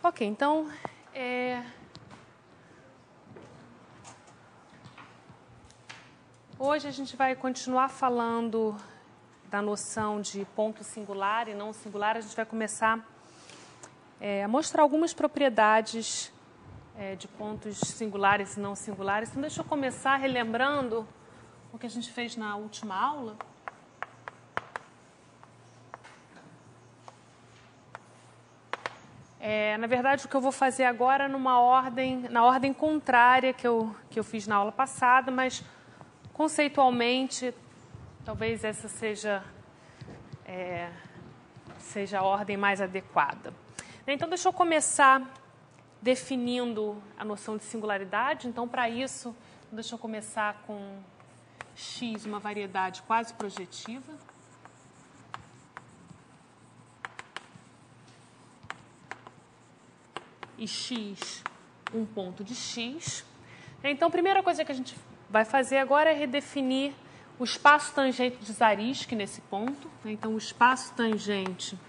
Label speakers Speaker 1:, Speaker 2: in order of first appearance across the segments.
Speaker 1: Ok, então, hoje a gente vai continuar falando da noção de ponto singular e não singular. A gente vai começar a mostrar algumas propriedades de pontos singulares e não singulares. Então, deixa eu começar relembrando o que a gente fez na última aula. Na verdade, o que eu vou fazer agora é na ordem contrária que eu fiz na aula passada, mas conceitualmente, talvez essa seja a ordem mais adequada. Então, deixa eu começar definindo a noção de singularidade. Então, para isso, deixa eu começar com x, uma variedade quase projetiva. E x, um ponto de x. Então, a primeira coisa que a gente vai fazer agora é redefinir o espaço tangente de Zariski nesse ponto. Então, o espaço tangente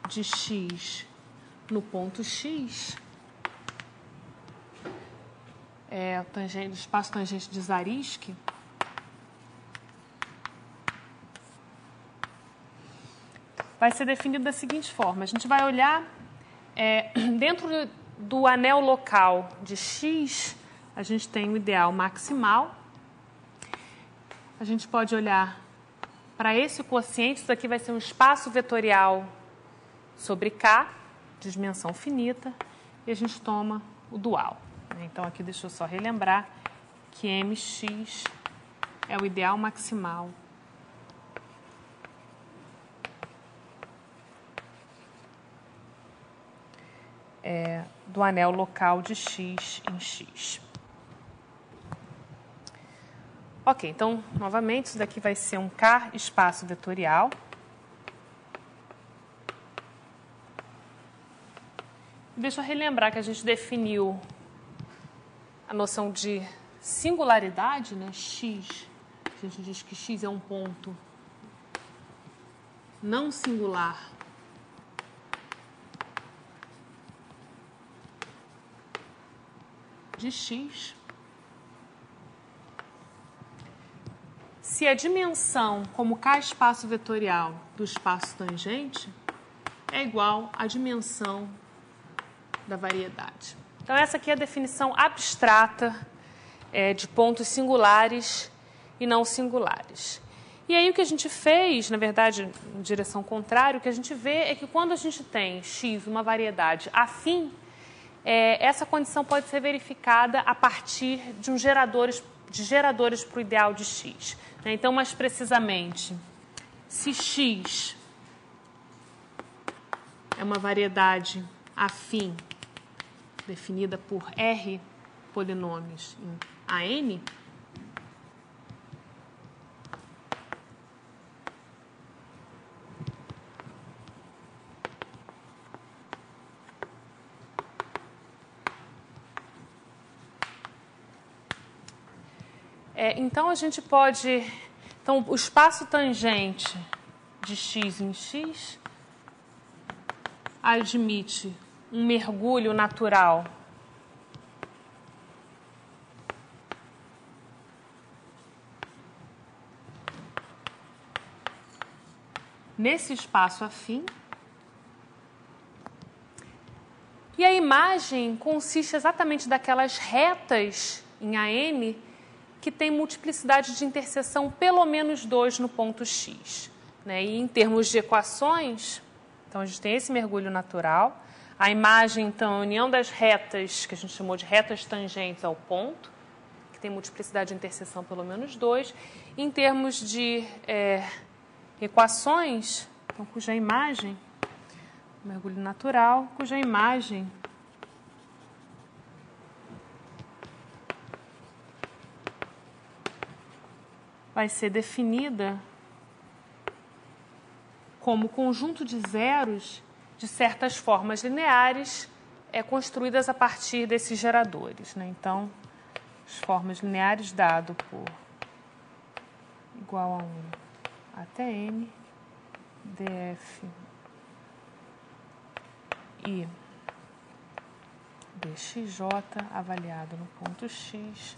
Speaker 1: de x no ponto x o espaço tangente de Zariski vai ser definido da seguinte forma. A gente vai olhar dentro do anel local de x, a gente tem o ideal maximal. A gente pode olhar para esse quociente, isso aqui vai ser um espaço vetorial sobre K, de dimensão finita, e a gente toma o dual. Então, aqui deixa eu só relembrar que mx é o ideal maximal do anel local de x em x. Ok, então, novamente, isso daqui vai ser um K espaço vetorial. Deixa eu relembrar que a gente definiu a noção de singularidade, né? X, a gente diz que x é um ponto não singular de x se a dimensão como K espaço vetorial do espaço tangente é igual à dimensão da variedade. Então, essa aqui é a definição abstrata de pontos singulares e não singulares. E aí, o que a gente fez, na verdade, em direção contrária, o que a gente vê é que quando a gente tem x, uma variedade afim, essa condição pode ser verificada a partir de geradores para o ideal de x. Então, mais precisamente, se x é uma variedade afim definida por R polinômios em AN, então a gente pode... Então, o espaço tangente de x em x admite um mergulho natural nesse espaço afim. E a imagem consiste exatamente daquelas retas em AN que tem multiplicidade de interseção pelo menos 2 no ponto x. E em termos de equações, então a gente tem esse mergulho natural. A imagem, então, a união das retas, que a gente chamou de retas tangentes ao ponto, que tem multiplicidade de interseção pelo menos 2. Em termos de equações, então, cuja imagem, mergulho natural, cuja imagem vai ser definida como conjunto de zeros de certas formas lineares construídas a partir desses geradores. Então, as formas lineares dado por igual a 1 até n DF e BXJ avaliado no ponto X,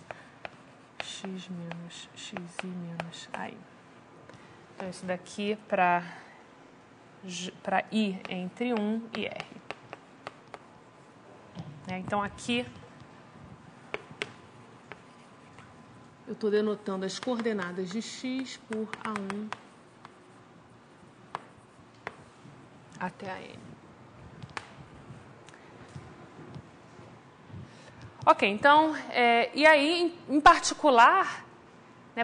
Speaker 1: X menos XI menos AI. Então, isso daqui para I entre 1 e R. Então, aqui eu estou denotando as coordenadas de X por A1 até a N. Ok, então, e aí, em particular,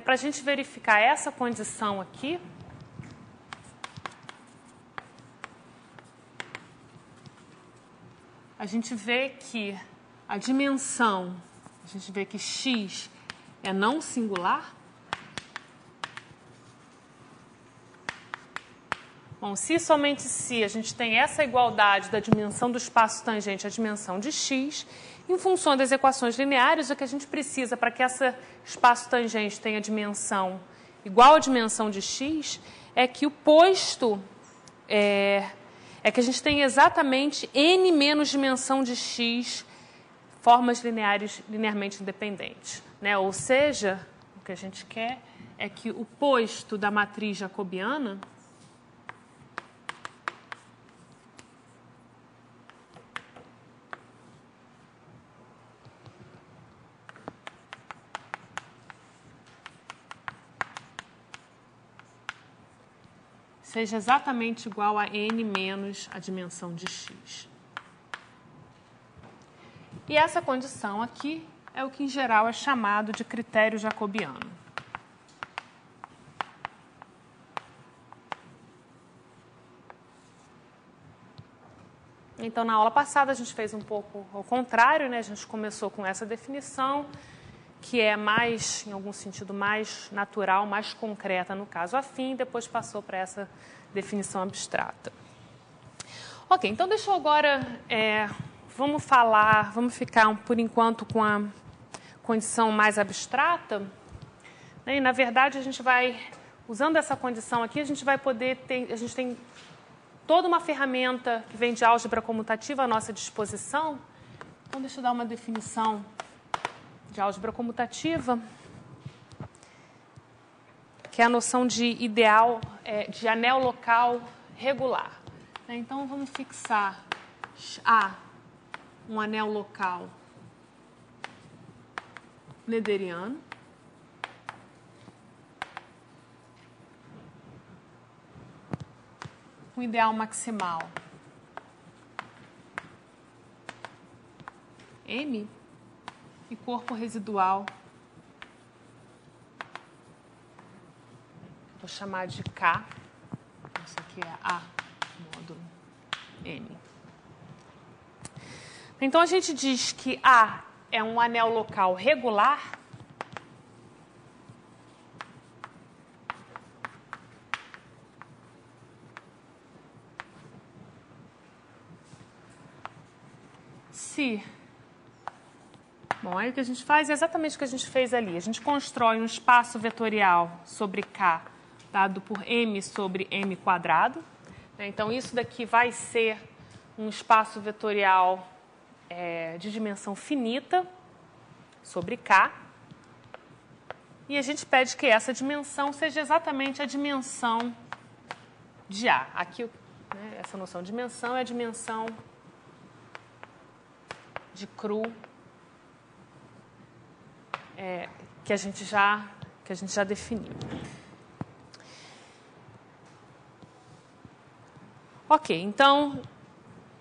Speaker 1: para a gente verificar essa condição aqui, a gente vê que a dimensão, a gente vê que X é não singular. Bom, se somente se a gente tem essa igualdade da dimensão do espaço tangente à dimensão de X, em função das equações lineares, o que a gente precisa para que esse espaço tangente tenha dimensão igual à dimensão de X é que o posto é que a gente tenha exatamente n menos dimensão de X formas linearmente independentes. Ou seja, o que a gente quer é que o posto da matriz jacobiana seja exatamente igual a n menos a dimensão de X. E essa condição aqui é o que, em geral, é chamado de critério jacobiano. Então, na aula passada, a gente fez um pouco ao contrário, A gente começou com essa definição, que é mais, em algum sentido, mais natural, mais concreta no caso afim, e depois passou para essa definição abstrata. Ok, então deixa eu agora, vamos ficar por enquanto com a condição mais abstrata. E, na verdade, a gente vai, usando essa condição aqui, a gente vai poder ter, a gente tem toda uma ferramenta que vem de álgebra comutativa à nossa disposição. Então, deixa eu dar uma definição de álgebra comutativa, que é a noção de ideal, de anel local regular. Então, vamos fixar A, um anel local nederiano. Um ideal maximal M e corpo residual, vou chamar de K, isso aqui é A módulo M. Então, a gente diz que A é um anel local regular se... Bom, aí o que a gente faz é exatamente o que a gente fez ali. A gente constrói um espaço vetorial sobre K, dado por M sobre M quadrado. Então, isso daqui vai ser um espaço vetorial de dimensão finita sobre K. E a gente pede que essa dimensão seja exatamente a dimensão de A. Aqui, essa noção de dimensão é a dimensão de cru que a gente já definiu. Ok, então,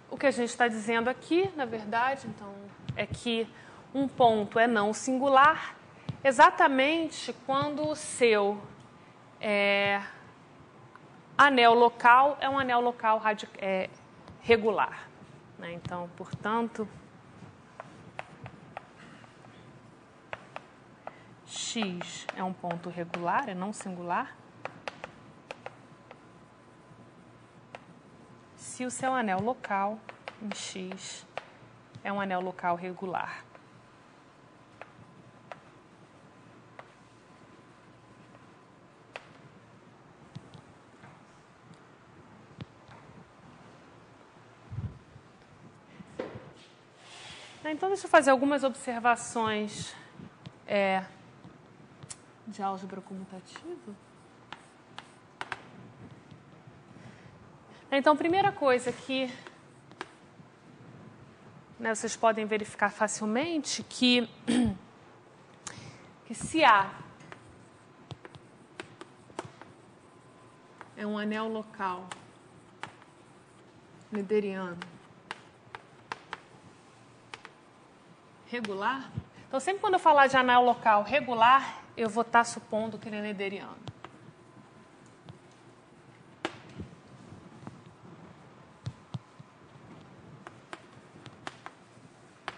Speaker 1: o que a gente está dizendo aqui, na verdade, então, é que um ponto é não singular exatamente quando o seu anel local é um anel local regular. Então, portanto, X é um ponto regular, é não singular, se o seu anel local em X é um anel local regular. Então, deixa eu fazer algumas observações de álgebra comutativa. Então, primeira coisa que vocês podem verificar facilmente que se A é um anel local nederiano regular, então sempre quando eu falar de anel local regular, eu vou estar supondo que ele é nederiano.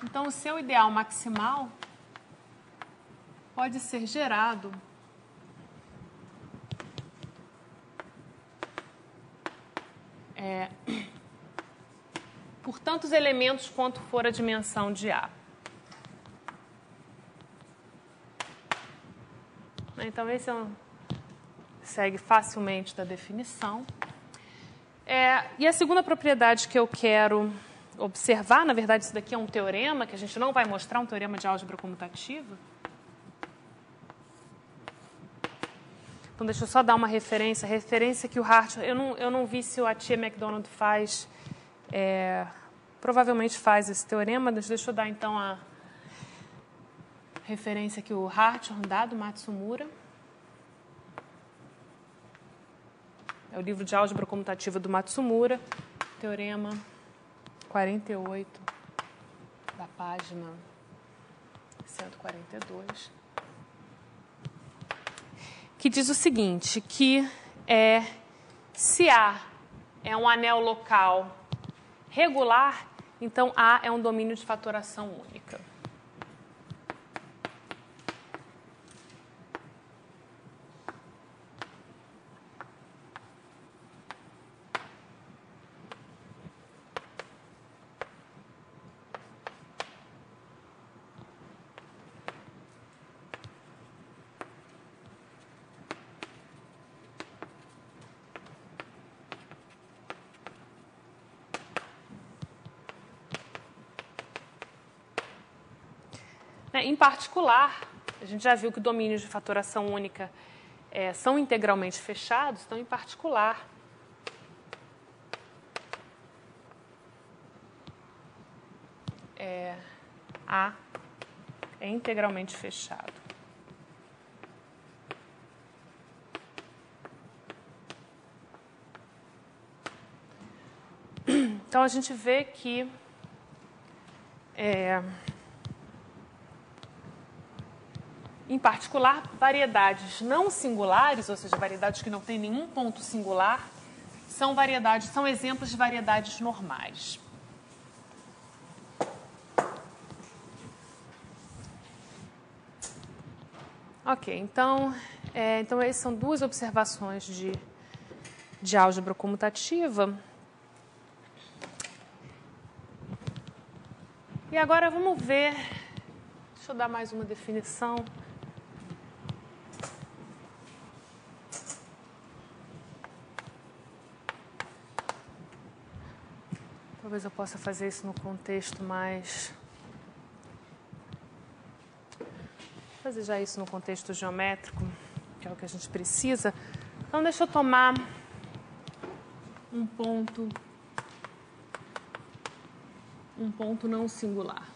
Speaker 1: Então, o seu ideal maximal pode ser gerado por tantos elementos quanto for a dimensão de A. Então, esse segue facilmente da definição. E a segunda propriedade que eu quero observar, na verdade, isso daqui é um teorema, que a gente não vai mostrar, um teorema de álgebra comutativa. Então, deixa eu só dar uma referência. A referência que o Hart... Eu não vi se o Atier MacDonald faz... provavelmente faz esse teorema. Deixa eu dar, então, a referência que o Hartshorne dá do Matsumura. É o livro de álgebra comutativa do Matsumura, teorema 48, da página 142, que diz o seguinte, que se A é um anel local regular, então A é um domínio de fatoração única. Em particular, a gente já viu que domínios de fatoração única são integralmente fechados, então, em particular, A é integralmente fechado. Então, a gente vê que em particular, variedades não singulares, ou seja, variedades que não têm nenhum ponto singular, são exemplos de variedades normais. Ok, então essas são duas observações de álgebra comutativa. E agora vamos ver, deixa eu dar mais uma definição. Talvez eu possa fazer isso no contexto mais... fazer já isso no contexto geométrico, que é o que a gente precisa. Então, deixa eu tomar um ponto não singular.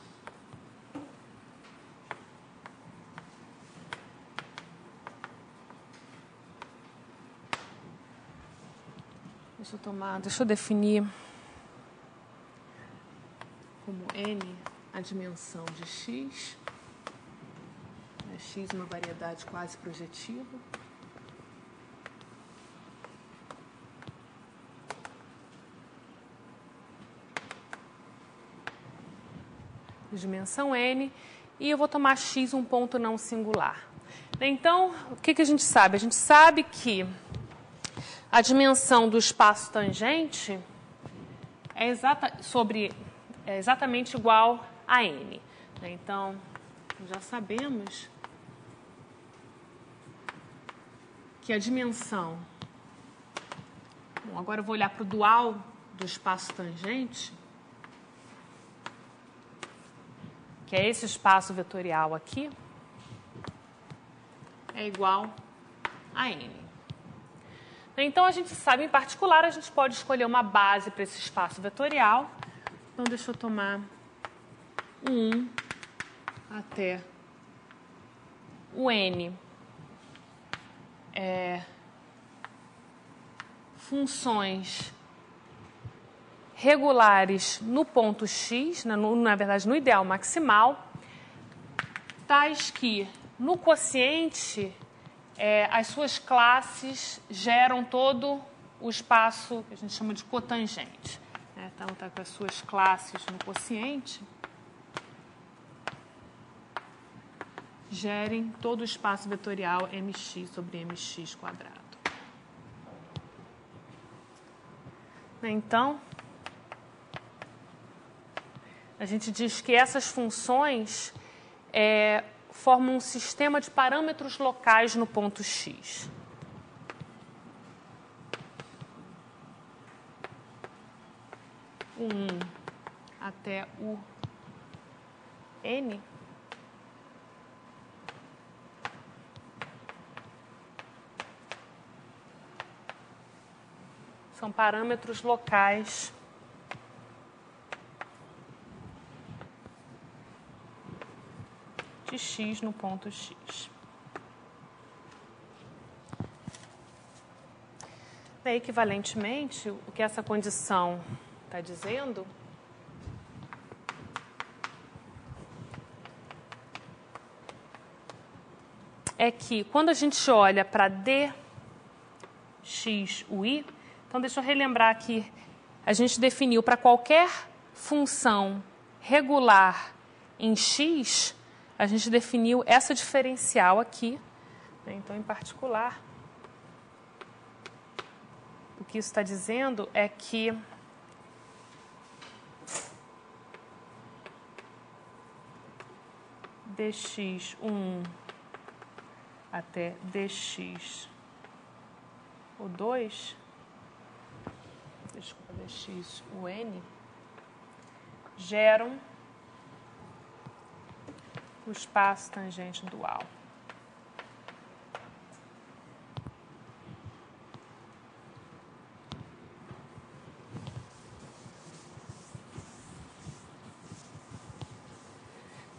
Speaker 1: Deixa eu definir como N a dimensão de X. X uma variedade quase projetiva. Dimensão N. E eu vou tomar X um ponto não singular. Então, o que a gente sabe? A gente sabe que a dimensão do espaço tangente é exatamente igual a N. Então, já sabemos que a dimensão... Bom, agora eu vou olhar para o dual do espaço tangente. que é esse espaço vetorial aqui, é igual a N. Então, a gente sabe, em particular, a gente pode escolher uma base para esse espaço vetorial. Então, deixa eu tomar 1 até o N. Funções regulares no ponto X, na verdade, no ideal maximal, tais que, no quociente, as suas classes geram todo o espaço que a gente chama de cotangente. Então, está com as suas classes no quociente, gerem todo o espaço vetorial mx sobre mx quadrado. Então, a gente diz que essas funções formam um sistema de parâmetros locais no ponto X. O 1 até o N são parâmetros locais de X no ponto X. Equivalentemente, o que essa condição está dizendo é que quando a gente olha para dx ui, então deixa eu relembrar que a gente definiu para qualquer função regular em x, a gente definiu essa diferencial aqui. Então, em particular, o que isso está dizendo é que dx1 até dx o 2, desculpa, dx o n, geram o espaço tangente dual.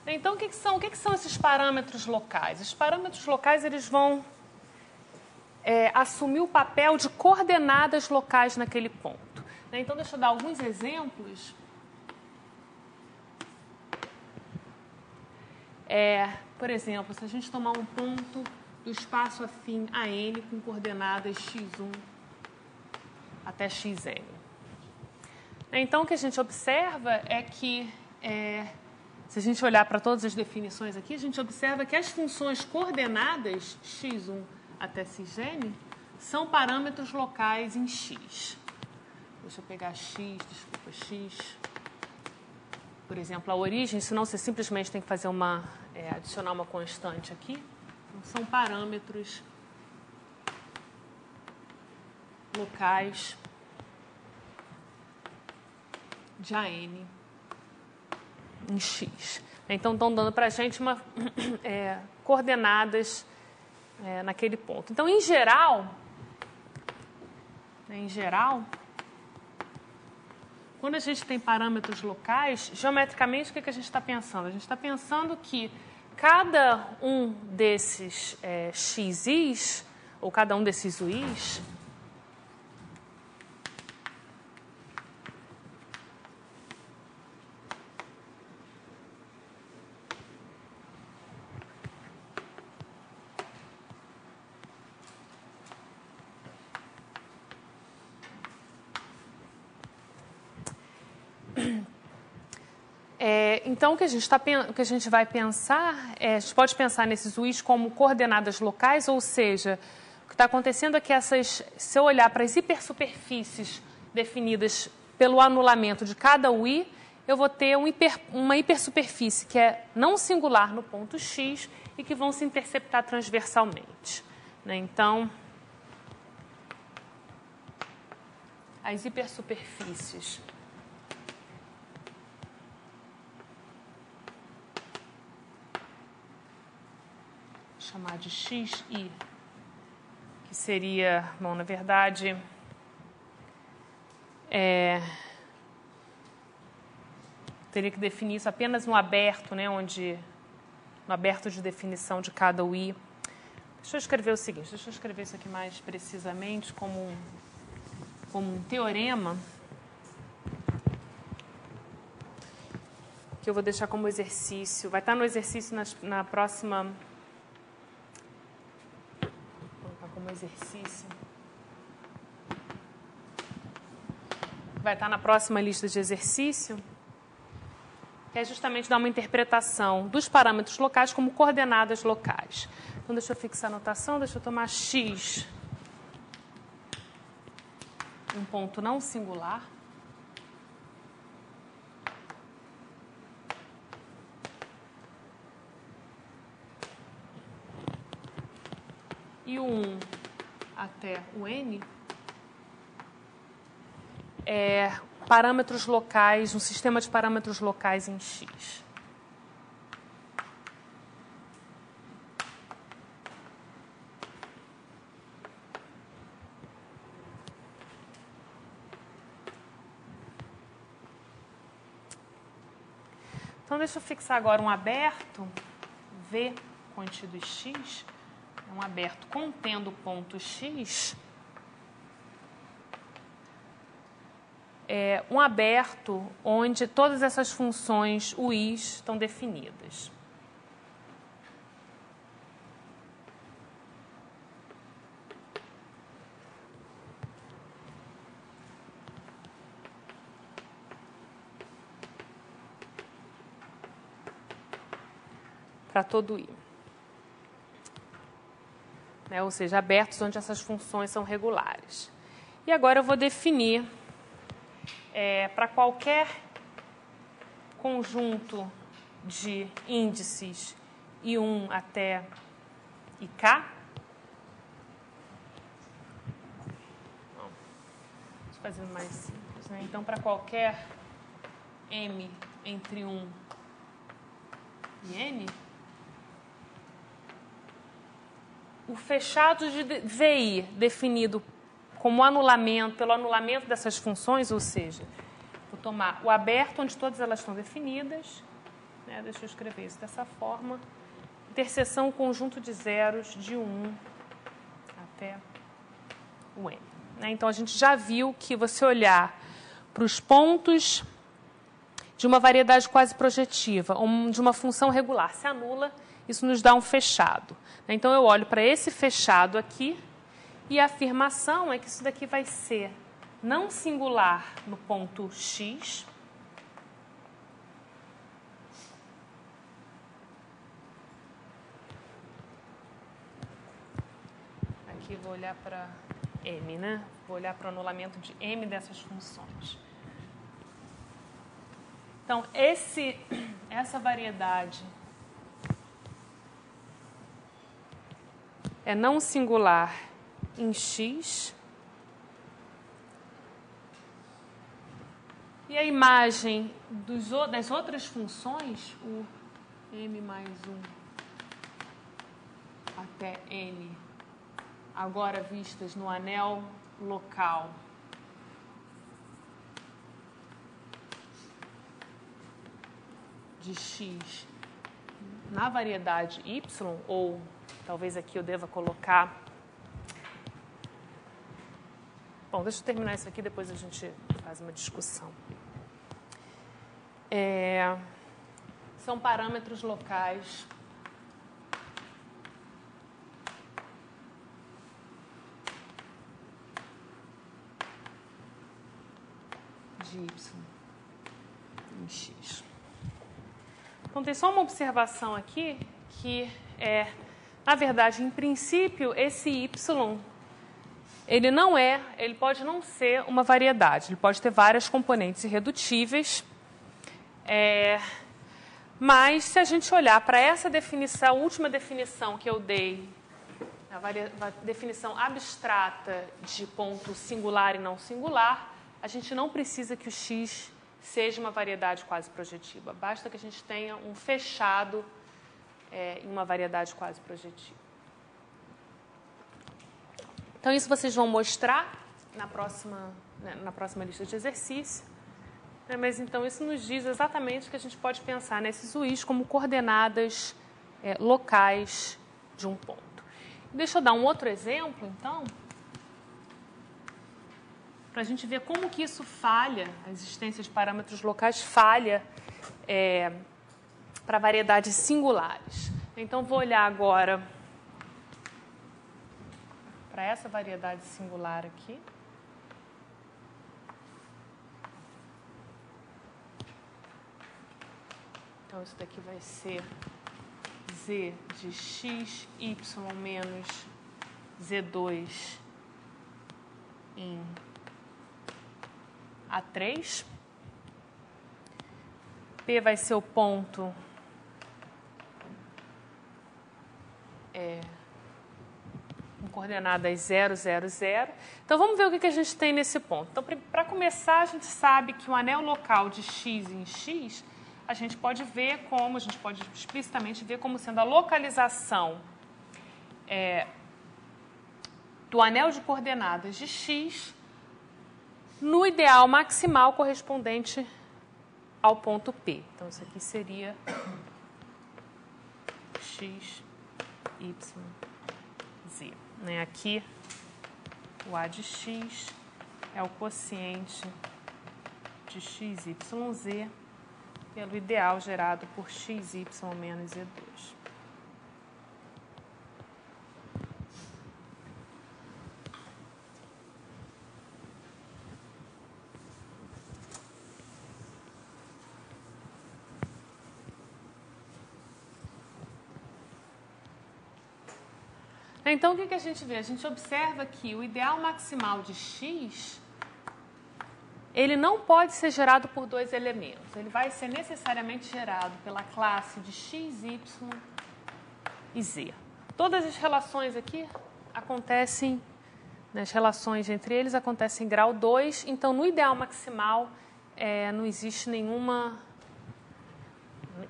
Speaker 1: Então, o que são esses parâmetros locais? Os parâmetros locais eles vão assumir o papel de coordenadas locais naquele ponto. Então, deixa eu dar alguns exemplos. Por exemplo, se a gente tomar um ponto do espaço afim a N com coordenadas x1 até xn. Então, o que a gente observa é que, se a gente olhar para todas as definições aqui, a gente observa que as funções coordenadas x1 até xn são parâmetros locais em x. Deixa eu pegar x, desculpa, x. Por exemplo, a origem, senão você simplesmente tem que fazer adicionar uma constante aqui. Então, são parâmetros locais de AN em x. Então, estão dando para a gente coordenadas naquele ponto. Então, em geral, quando a gente tem parâmetros locais, geometricamente, o que a gente está pensando? A gente está pensando que cada um desses xis, ou cada um desses uis, então, o que a gente vai pensar, a gente pode pensar nesses uis como coordenadas locais, ou seja, o que está acontecendo é que se eu olhar para as hipersuperfícies definidas pelo anulamento de cada ui, eu vou ter uma hipersuperfície que é não singular no ponto x e que vão se interceptar transversalmente. Então, as hipersuperfícies chamar de xi, que seria, bom, na verdade, teria que definir isso apenas no aberto, né, no aberto de definição de cada UI. Deixa eu escrever o seguinte, deixa eu escrever isso aqui mais precisamente como um teorema, que eu vou deixar como exercício. Vai estar no exercício na próxima... Vou colocar como exercício. Vai estar na próxima lista de exercício, que é justamente dar uma interpretação dos parâmetros locais como coordenadas locais. Então, deixa eu fixar a notação, deixa eu tomar x, um ponto não singular, e o 1 até o n é parâmetros locais, um sistema de parâmetros locais em x. Então, deixa eu fixar agora um aberto, V contido em x, um aberto contendo o ponto x, um aberto onde todas essas funções UIs estão definidas. Para todo I. Ou seja, abertos onde essas funções são regulares. E agora eu vou definir para qualquer conjunto de índices I1 até IK. Deixa eu fazer mais simples, né? Então, para qualquer M entre 1 e N, o fechado de VI definido como anulamento, pelo anulamento dessas funções, ou seja, vou tomar o aberto onde todas elas estão definidas, né, deixa eu escrever isso dessa forma, interseção conjunto de zeros de 1 até o N. Né? Então, a gente já viu que você olhar para os pontos de uma variedade quase projetiva, ou de uma função regular, se anula, isso nos dá um fechado. Então, eu olho para esse fechado aqui, e a afirmação é que isso daqui vai ser não singular no ponto x, aqui vou olhar para M, né? Vou olhar para o anulamento de M dessas funções. Então, essa variedade é não singular em x. E a imagem das outras funções, o m mais 1 até n, agora vistas no anel local de x na variedade y, ou talvez aqui eu deva colocar... Bom, deixa eu terminar isso aqui, depois a gente faz uma discussão. São parâmetros locais de y em x. Então, tem só uma observação aqui, que na verdade, em princípio, esse y, ele pode não ser uma variedade, ele pode ter várias componentes irredutíveis, mas se a gente olhar para essa definição, a última definição que eu dei, a definição abstrata de ponto singular e não singular, a gente não precisa que o x seja uma variedade quase projetiva. Basta que a gente tenha um fechado em uma variedade quase projetiva. Então, isso vocês vão mostrar na próxima lista de exercício. Mas, então, isso nos diz exatamente que a gente pode pensar nesses uis como coordenadas locais de um ponto. Deixa eu dar um outro exemplo, então, para a gente ver como que isso falha, a existência de parâmetros locais falha para variedades singulares. Então, vou olhar agora para essa variedade singular aqui. Então, isso daqui vai ser z de x, y menos z2 em A3. P vai ser o ponto com coordenadas 0, 0, 0. Então, vamos ver o que a gente tem nesse ponto. Então, para começar, a gente sabe que o anel local de x em x, a gente pode explicitamente ver como sendo a localização do anel de coordenadas de x no ideal maximal correspondente ao ponto P. Então, isso aqui seria x, y, z. Aqui, o A de x é o quociente de x, y, z pelo ideal gerado por x, y menos z2. Então, o que a gente vê? A gente observa que o ideal maximal de x, ele não pode ser gerado por dois elementos. Ele vai ser necessariamente gerado pela classe de x, y e z. Todas as relações aqui acontecem, as relações entre eles acontecem em grau 2. Então, no ideal maximal, não existe nenhuma,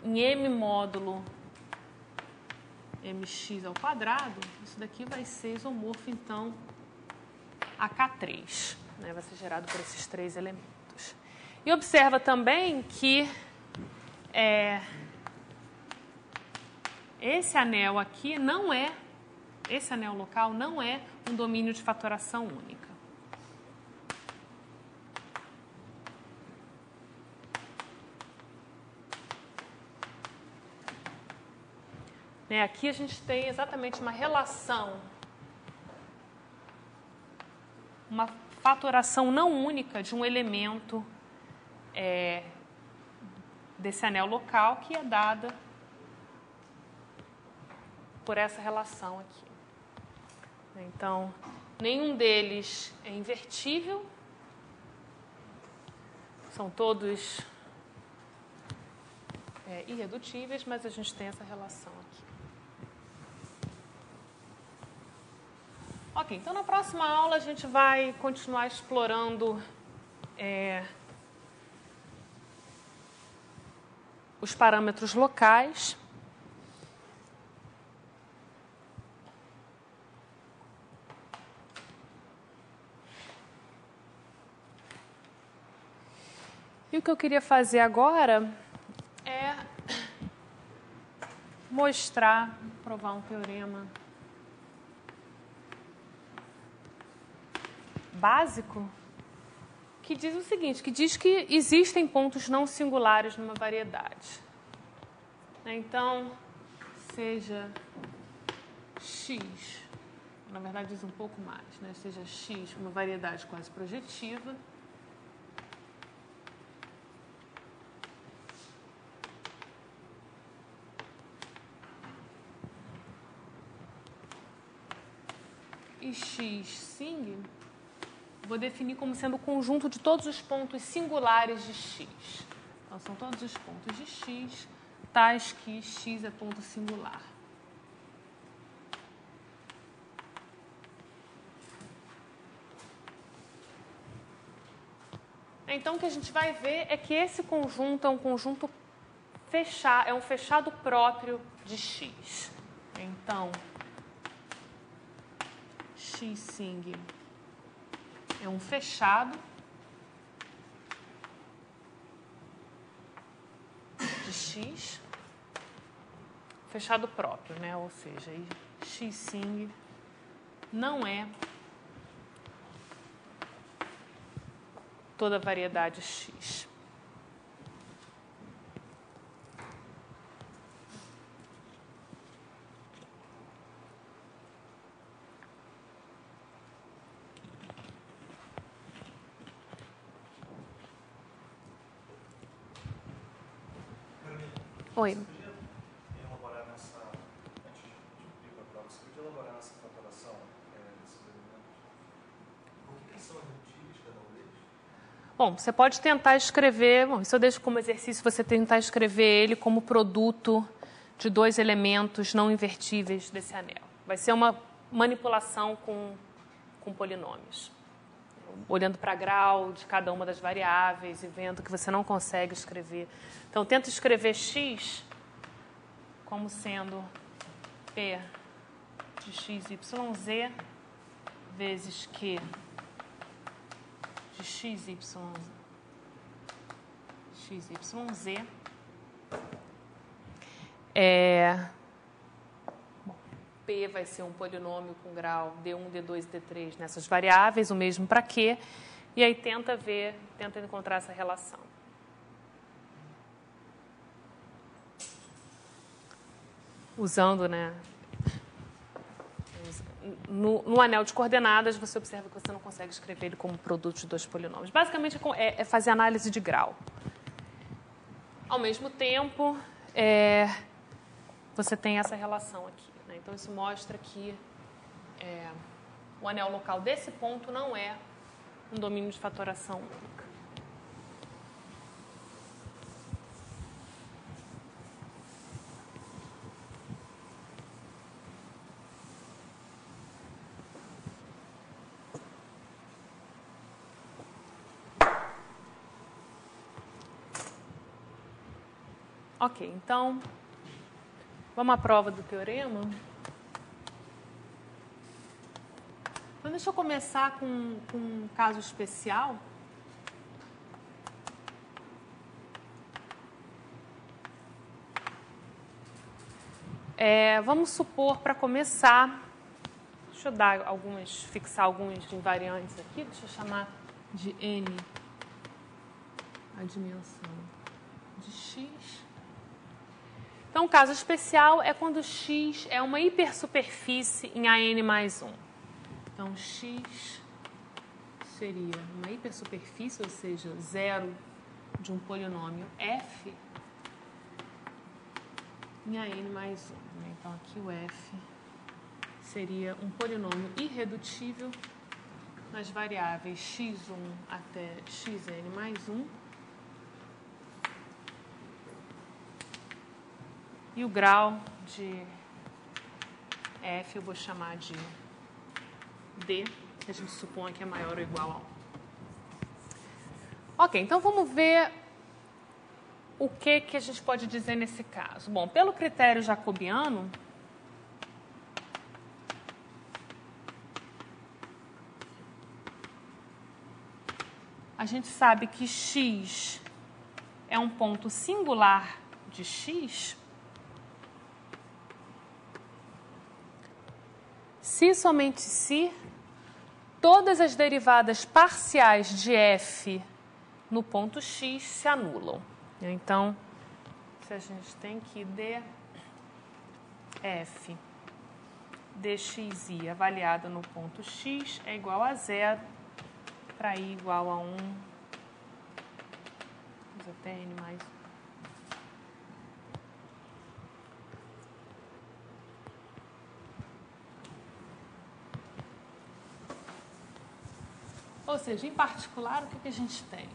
Speaker 1: em m módulo mx ao quadrado, isso daqui vai ser isomorfo, então, a K3. Vai ser gerado por esses três elementos. E observa também que esse anel aqui esse anel local não é um domínio de fatoração única. Aqui a gente tem exatamente uma relação, uma fatoração não única de um elemento desse anel local, que é dada por essa relação aqui. Então, nenhum deles é invertível, são todos irredutíveis, mas a gente tem essa relação aqui. Ok, então na próxima aula a gente vai continuar explorando os parâmetros locais. E o que eu queria fazer agora é provar um teorema básico que diz o seguinte, que diz que existem pontos não singulares numa variedade. Então, seja x, na verdade diz um pouco mais, seja x uma variedade quase projetiva, e x sing, vou definir como sendo o conjunto de todos os pontos singulares de x. Então, são todos os pontos de x, tais que x é ponto singular. Então, o que a gente vai ver é que esse conjunto é um conjunto fechado, é um fechado próprio de x. Então, x sing é um fechado de x, fechado próprio, né? Ou seja, x sing não é toda a variedade x. Oi.
Speaker 2: Você podia elaborar nessa, antes de ir para a prova, você podia elaborar nessa fatoração desses elementos? O que são irredutíveis cada um deles?
Speaker 1: Bom, você pode tentar escrever, bom, isso eu deixo como exercício, você tentar escrever ele como produto de dois elementos não invertíveis desse anel. Vai ser uma manipulação com polinômios. Olhando para grau de cada uma das variáveis e vendo que você não consegue escrever. Então, tenta escrever x como sendo p de xyz vezes q de xyz. P vai ser um polinômio com grau D1, D2 e D3 nessas variáveis, o mesmo para Q, e aí tenta encontrar essa relação. Usando, né? No anel de coordenadas, você observa que você não consegue escrever ele como produto de dois polinômios. Basicamente, é fazer análise de grau. Ao mesmo tempo, você tem essa relação aqui. Então, isso mostra que o anel local desse ponto não é um domínio de fatoração única. Ok, então, vamos à prova do teorema. Então, deixa eu começar com um caso especial. Vamos supor, para começar, deixa eu fixar alguns invariantes aqui, deixa eu chamar de n a dimensão de x. Então, o caso especial é quando x é uma hipersuperfície em AN mais 1. Então, x seria uma hipersuperfície, ou seja, zero de um polinômio f em AN mais 1. Então, aqui o f seria um polinômio irredutível nas variáveis x1 até xn mais 1. E o grau de f eu vou chamar de d, que a gente supõe que é maior ou igual a 1. Ok, então vamos ver o que a gente pode dizer nesse caso. Bom, pelo critério jacobiano, a gente sabe que x é um ponto singular de x se somente se todas as derivadas parciais de f no ponto x se anulam. Então, se a gente tem que df dxi avaliada no ponto x é igual a 0 para i igual a 1 até n mais 1. Ou seja, em particular, o que a gente tem?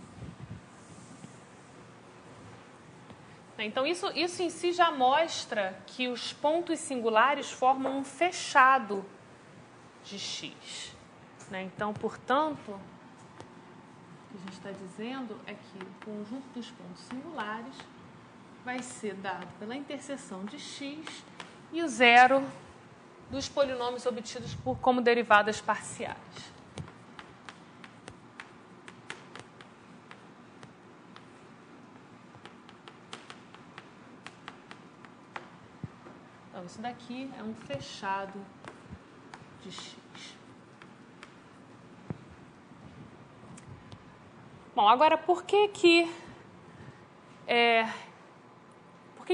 Speaker 1: Então, isso em si já mostra que os pontos singulares formam um fechado de x. Então, portanto, o que a gente está dizendo é que o conjunto dos pontos singulares vai ser dado pela interseção de x e o zero dos polinômios obtidos como derivadas parciais. Então, isso daqui é um fechado de x. Bom, agora, por que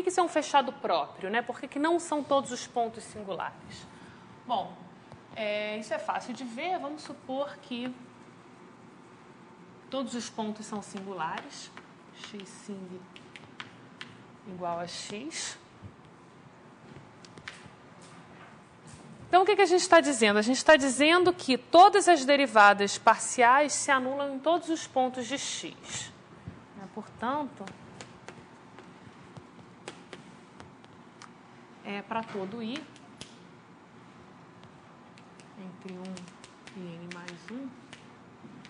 Speaker 1: isso é um fechado próprio, né? Por que não são todos os pontos singulares? Bom, isso é fácil de ver. Vamos supor que todos os pontos são singulares. X sing igual a x. Então, o que a gente está dizendo? A gente está dizendo que todas as derivadas parciais se anulam em todos os pontos de x. Portanto, para todo i, entre 1 e n mais 1,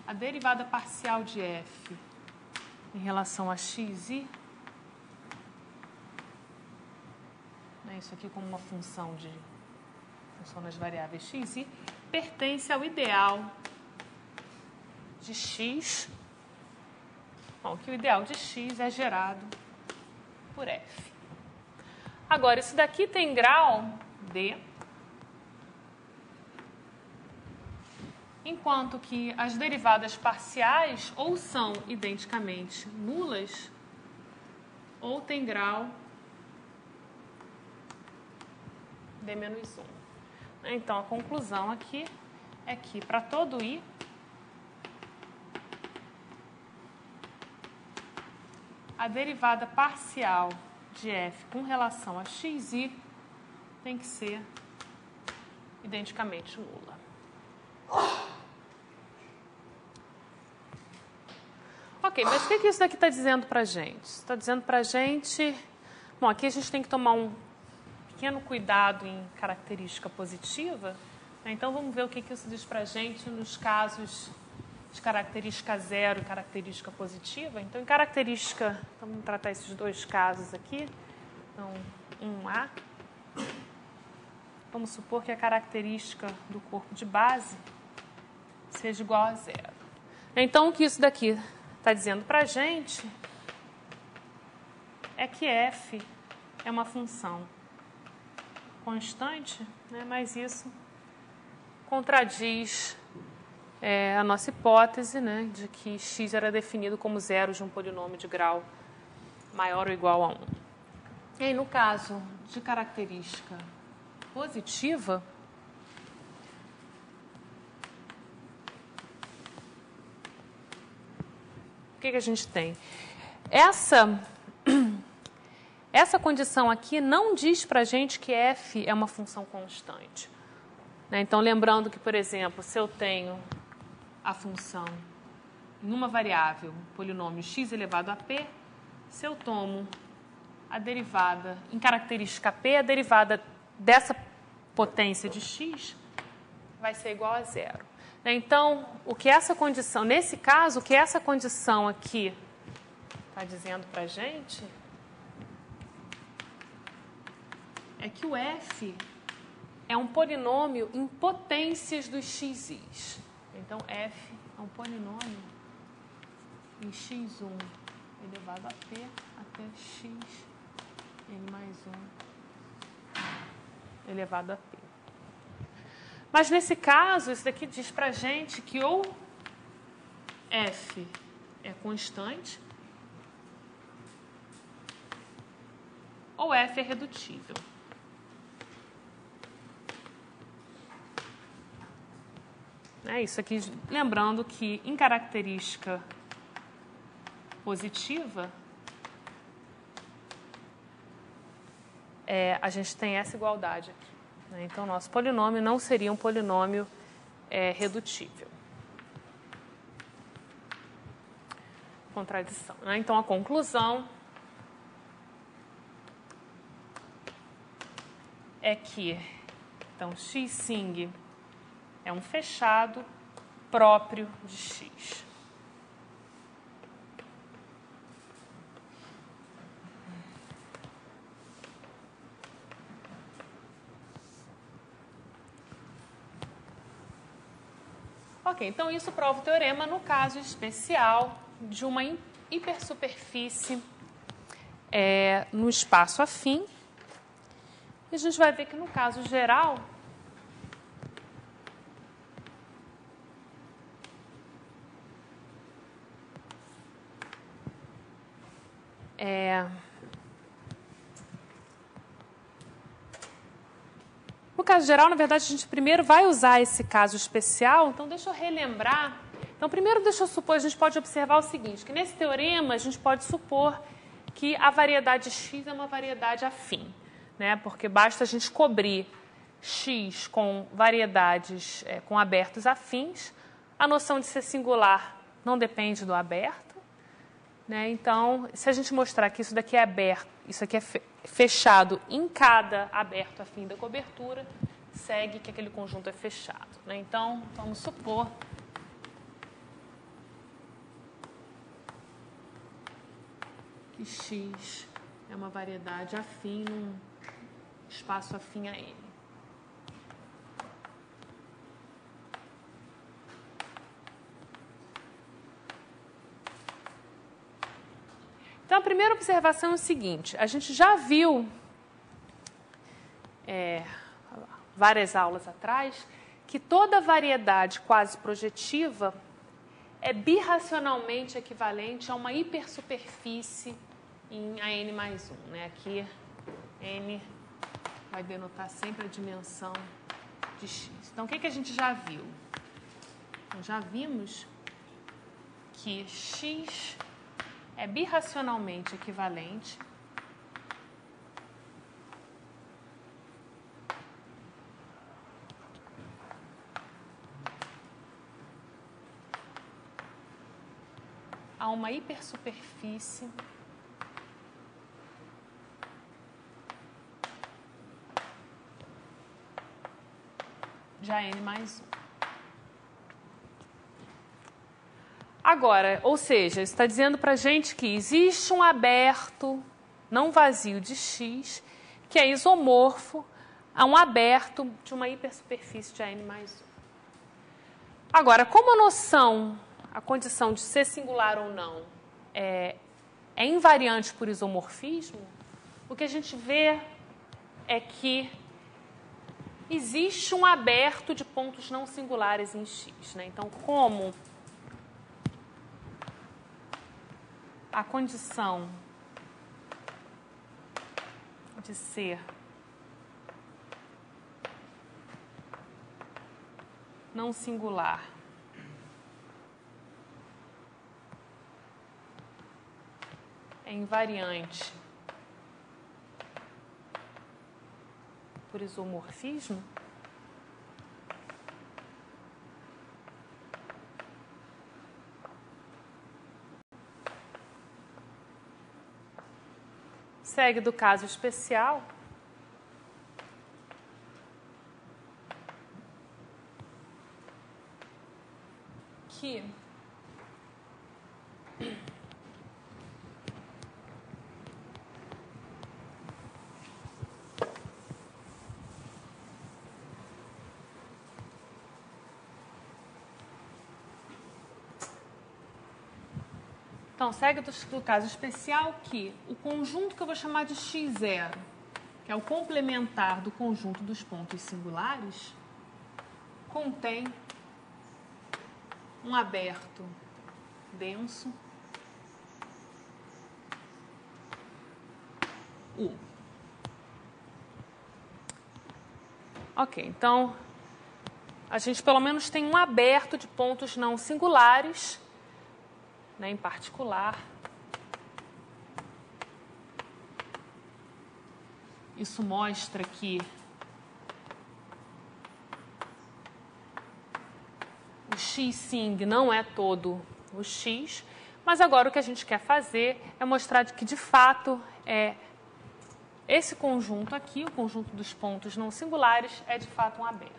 Speaker 1: a derivada parcial de f em relação a xi, isso aqui como uma função nas variáveis xi, pertence ao ideal de x. Bom, que o ideal de x é gerado por f. Agora, isso daqui tem grau d, enquanto que as derivadas parciais ou são identicamente nulas ou tem grau d-1. Então, a conclusão aqui é que, para todo i, a derivada parcial de f com relação a xi tem que ser identicamente nula. Ok, mas o que isso daqui está dizendo para a gente? Está dizendo para a gente... Bom, aqui a gente tem que tomar um pequeno cuidado em característica positiva. Então, vamos ver o que isso diz para a gente nos casos de característica zero e característica positiva. Então, em característica, vamos tratar esses dois casos aqui. Então, 1A. Vamos supor que a característica do corpo de base seja igual a zero. Então, o que isso daqui está dizendo para a gente é que f é uma função constante, né? Mas isso contradiz a nossa hipótese, né, de que x era definido como zero de um polinômio de grau maior ou igual a 1. E aí, no caso de característica positiva, o que a gente tem? Essa condição aqui não diz para a gente que f é uma função constante. Então, lembrando que, por exemplo, se eu tenho a função em uma variável, polinômio x elevado a p, se eu tomo a derivada em característica p, a derivada dessa potência de x vai ser igual a zero. Então, o que essa condição, nesse caso, o que essa condição aqui está dizendo para a gente é que o f é um polinômio em potências dos xis. Então, f é um polinômio em x1 elevado a p até x n mais 1 elevado a p. Mas, nesse caso, isso daqui diz para a gente que ou f é constante ou f é redutível. Isso aqui, lembrando que em característica positiva, a gente tem essa igualdade aqui. Então, nosso polinômio não seria um polinômio redutível. Contradição. Então, a conclusão é que x sing é um fechado próprio de x. Ok, então isso prova o teorema no caso especial de uma hipersuperfície no espaço afim. E a gente vai ver que no caso geral, no caso geral, na verdade, a gente primeiro vai usar esse caso especial. Então, deixa eu relembrar. Então, primeiro, deixa eu supor, a gente pode observar o seguinte, que nesse teorema a gente pode supor que a variedade x é uma variedade afim, né? Porque basta a gente cobrir x com variedades com abertos afins. A noção de ser singular não depende do aberto, né? Então, se a gente mostrar que isso daqui é aberto, isso aqui é fechado em cada aberto afim da cobertura, segue que aquele conjunto é fechado, né? Então, vamos supor que x é uma variedade afim num espaço afim a N. Então, a primeira observação é o seguinte, a gente já viu várias aulas atrás que toda variedade quase projetiva é birracionalmente equivalente a uma hipersuperfície em AN mais 1. Né? Aqui, N vai denotar sempre a dimensão de x. Então, o que a gente já viu? Então, já vimos que x é birracionalmente equivalente a uma hipersuperfície de AN mais 1. Agora, ou seja, está dizendo para a gente que existe um aberto não vazio de x que é isomorfo a um aberto de uma hipersuperfície de AN mais 1. Agora, como a noção, a condição de ser singular ou não é invariante por isomorfismo, o que a gente vê é que existe um aberto de pontos não singulares em x. Né? Então, como a condição de ser não singular é invariante por isomorfismo, segue do caso especial que então, segue do caso especial que o conjunto que eu vou chamar de x0, que é o complementar do conjunto dos pontos singulares, contém um aberto denso U. Ok, então, a gente pelo menos tem um aberto de pontos não singulares, né, em particular. Isso mostra que o x-sing não é todo o x, mas agora o que a gente quer fazer é mostrar que, de fato, esse conjunto aqui, o conjunto dos pontos não singulares, é de fato um aberto.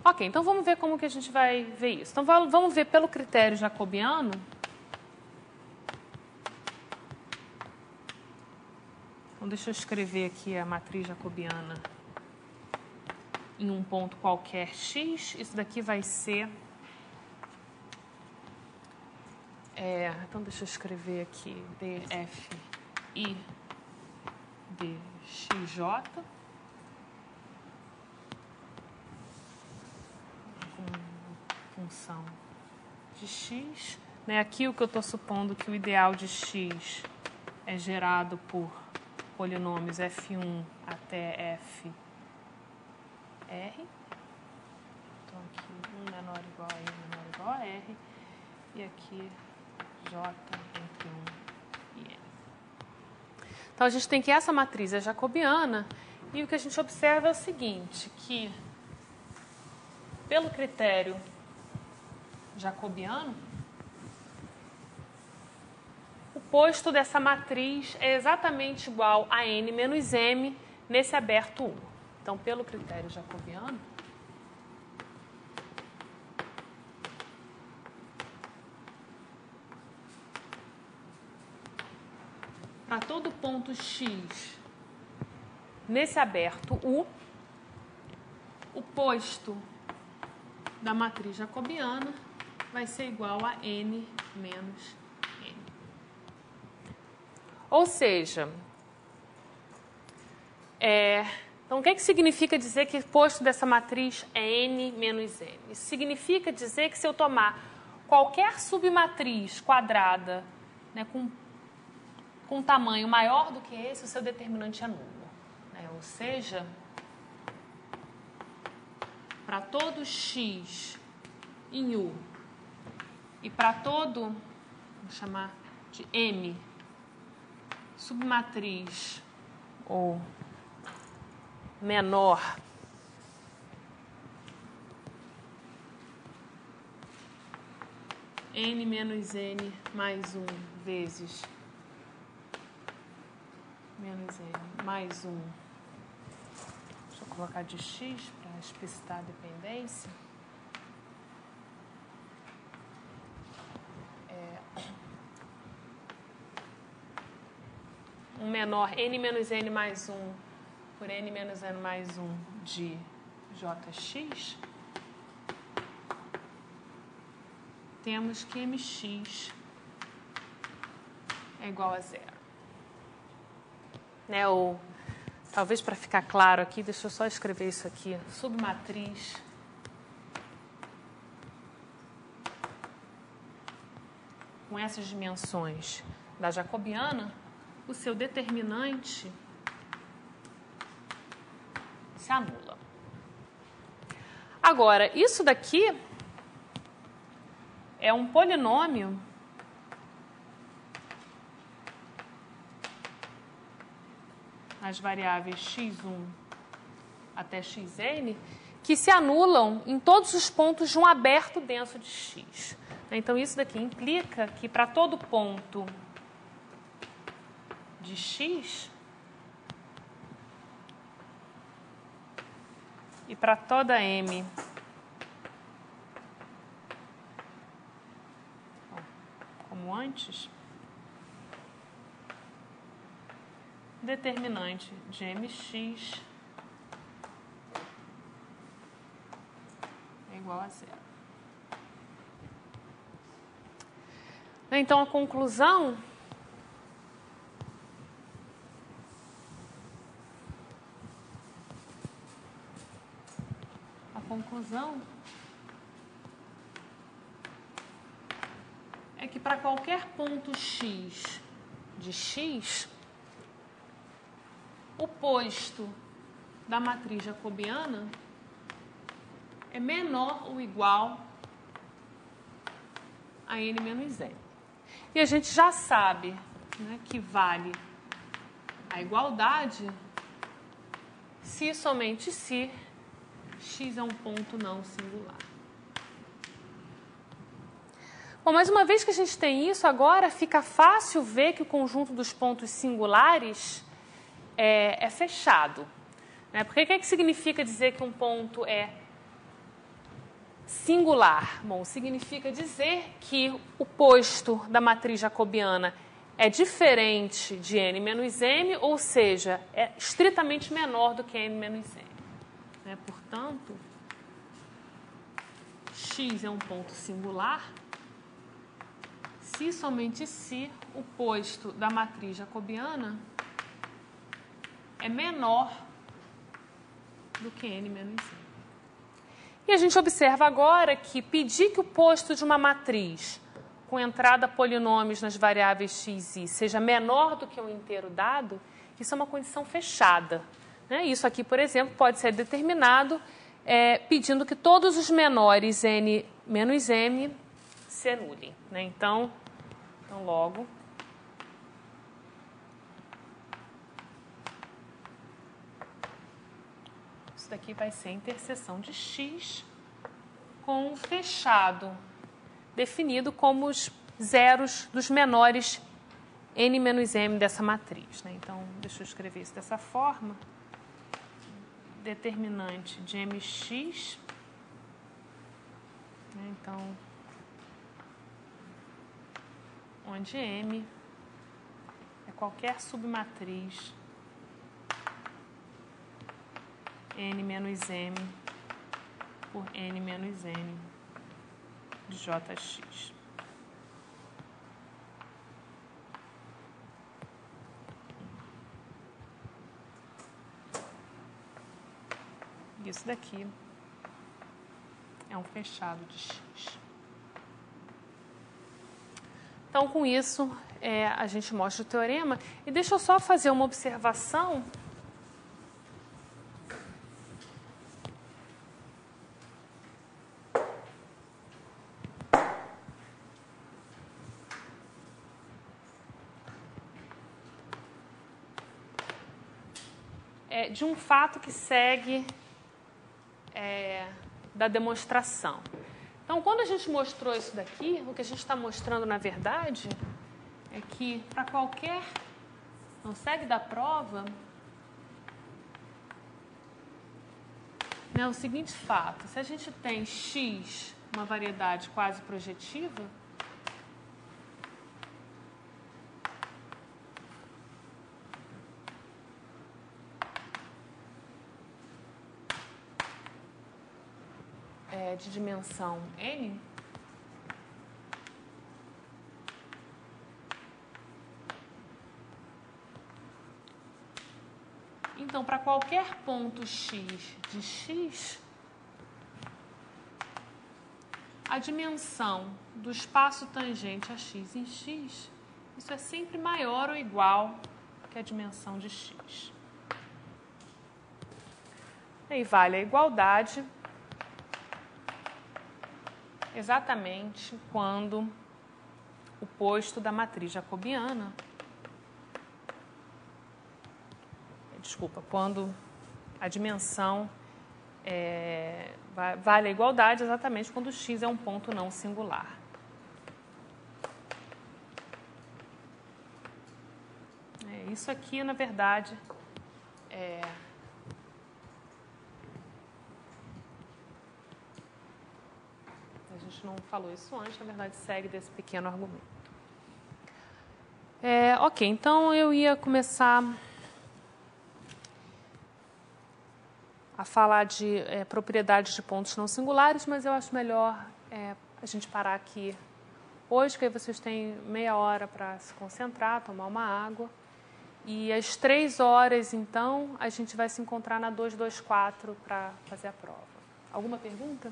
Speaker 1: Ok, então vamos ver como que a gente vai ver isso. Então vamos ver pelo critério jacobiano. Então deixa eu escrever aqui a matriz jacobiana em um ponto qualquer x, isso daqui vai ser... então, deixa eu escrever aqui, dFi dxj, com função de x. Né? Aqui o que eu estou supondo que o ideal de x é gerado por polinômios f1 até fr. Então, aqui 1 menor ou igual a n menor ou igual a r. E aqui j entre 1 e n. Então, a gente tem que essa matriz é jacobiana. E o que a gente observa é o seguinte, que pelo critério jacobiano, o posto dessa matriz é exatamente igual a n menos m nesse aberto 1. Então, pelo critério jacobiano, para todo ponto x nesse aberto U, o posto da matriz jacobiana vai ser igual a n menos n. Ou seja, então o que significa dizer que o posto dessa matriz é n menos n? Isso significa dizer que se eu tomar qualquer submatriz quadrada, né, com um tamanho maior do que esse, o seu determinante é nulo. Né? Ou seja, para todo x em U e para todo, vou chamar de M, submatriz ou menor n menos n mais 1 vezes menos n mais 1. Deixa eu colocar de x para explicitar a dependência. Um menor n menos n mais 1 por n menos n mais 1 de jx, temos que mx é igual a zero. Né? Ou, talvez para ficar claro aqui, deixa eu só escrever isso aqui. Submatriz com essas dimensões da jacobiana, o seu determinante se anula. Agora, isso daqui é um polinômio as variáveis x1 até xn, que se anulam em todos os pontos de um aberto denso de x. Então, isso daqui implica que para todo ponto de x e para toda m como antes, determinante de mx é igual a zero. Então, a conclusão é que para qualquer ponto x de x, o posto da matriz jacobiana é menor ou igual a n menos n. E a gente já sabe, né, que vale a igualdade se e somente se x é um ponto não singular. Bom, mais uma vez que a gente tem isso, agora fica fácil ver que o conjunto dos pontos singulares é fechado. Né? Porque o que significa dizer que um ponto é singular? Bom, significa dizer que o posto da matriz jacobiana é diferente de n menos m, ou seja, é estritamente menor do que n menos m. né? Portanto, X é um ponto singular se somente se o posto da matriz jacobiana é menor do que n menos n. E a gente observa agora que pedir que o posto de uma matriz com entrada polinômios nas variáveis x e y seja menor do que um inteiro dado, isso é uma condição fechada, né? Isso aqui, por exemplo, pode ser determinado pedindo que todos os menores n menos m se anulem, né? Então, logo, isso daqui vai ser a interseção de x com um fechado definido como os zeros dos menores n menos m dessa matriz, né? Então, deixa eu escrever isso dessa forma. Determinante de mx, né? Então, onde m é qualquer submatriz n menos m por n menos n de jx. Isso daqui é um fechado de x. Então, com isso, a gente mostra o teorema. E deixa eu só fazer uma observação. De um fato que segue da demonstração. Então, quando a gente mostrou isso daqui, o que a gente está mostrando, na verdade, é que para qualquer... Não segue da prova, né, o seguinte fato: se a gente tem x, uma variedade quase projetiva, de dimensão n, então, para qualquer ponto x de x, a dimensão do espaço tangente a x em x, isso é sempre maior ou igual que a dimensão de x. E vale a igualdade exatamente quando o posto da matriz jacobiana, quando a dimensão vale a igualdade exatamente quando x é um ponto não singular. Isso aqui, na verdade, a gente não falou isso antes, na verdade, segue desse pequeno argumento. Ok, então eu ia começar a falar de propriedades de pontos não singulares, mas eu acho melhor a gente parar aqui hoje, que aí vocês têm meia hora para se concentrar, tomar uma água. E às 3 horas, então, a gente vai se encontrar na 224 para fazer a prova. Alguma pergunta?